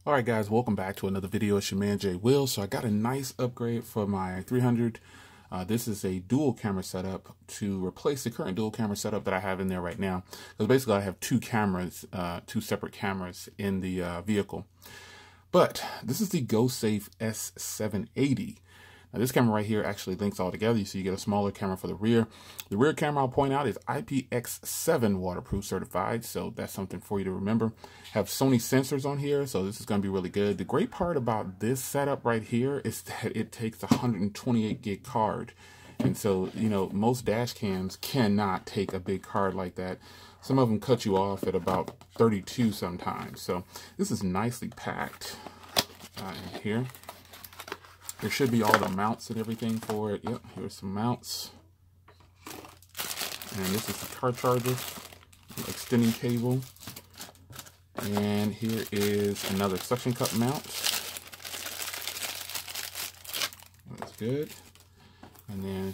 Alright guys, welcome back to another video. It's your man Jay Will. So I got a nice upgrade for my 300. This is a dual camera setup to replace the current dual camera setup that I have in there right now. Because basically I have two cameras, two separate cameras in the vehicle. But this is the GoSafe S780. Now this camera right here actually links all together, so you get a smaller camera for the rear. The rear camera, I'll point out, is IPX7 waterproof certified, so that's something for you to remember. Have Sony sensors on here, so this is going to be really good. The great part about this setup right here is that it takes a 128 gig card. And so, you know, most dash cams cannot take a big card like that. Some of them cut you off at about 32 sometimes. So this is nicely packed in here. There should be all the mounts and everything for it. Yep, here's some mounts. And this is the car charger, extending cable. And here is another suction cup mount. That's good. And then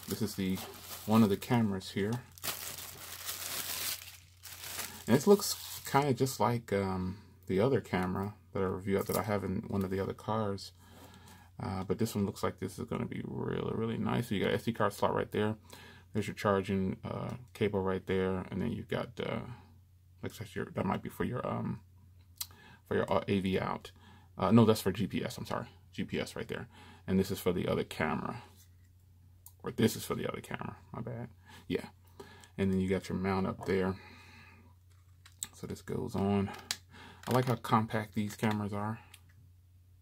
this is the one of the cameras here. And this looks kind of just like the other camera that I reviewed that I have in one of the other cars. But this one looks like this is going to be really, really nice. So you got an SD card slot right there. There's your charging cable right there, and then you've got looks like that might be for your AV out. No, that's for GPS. I'm sorry, GPS right there. And this is for the other camera, or this is for the other camera. My bad. Yeah. And then you got your mount up there. So this goes on. I like how compact these cameras are.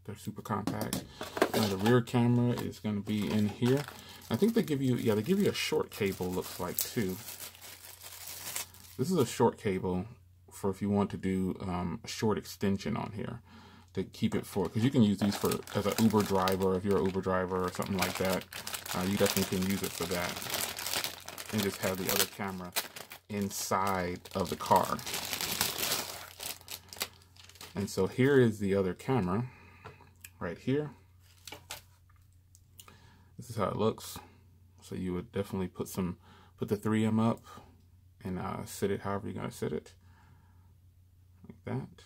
They're super compact. Now the rear camera is going to be in here. I think they give you, yeah, they give you a short cable, looks like, too. This is a short cable for if you want to do a short extension on here to keep it for, because you can use these for as an Uber driver, if you're an Uber driver or something like that. You definitely can use it for that. And just have the other camera inside of the car. And so here is the other camera. Right here. This is how it looks. So you would definitely put the 3M up and sit it however you're gonna sit it. Like that.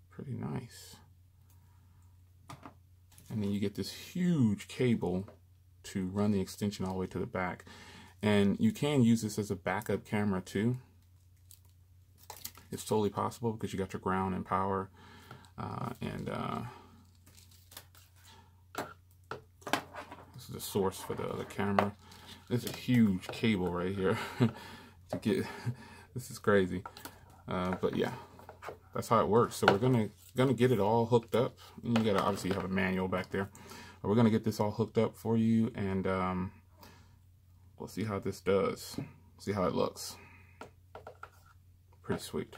Pretty nice. And then you get this huge cable to run the extension all the way to the back. And you can use this as a backup camera too. It's totally possible because you got your ground and power this is the source for the other camera. There's a huge cable right here to get. This is crazy, but yeah, that's how it works. So we're gonna get it all hooked up. And you gotta obviously have a manual back there. But we're gonna get this all hooked up for you, and we'll see how this does. See how it looks. Pretty sweet.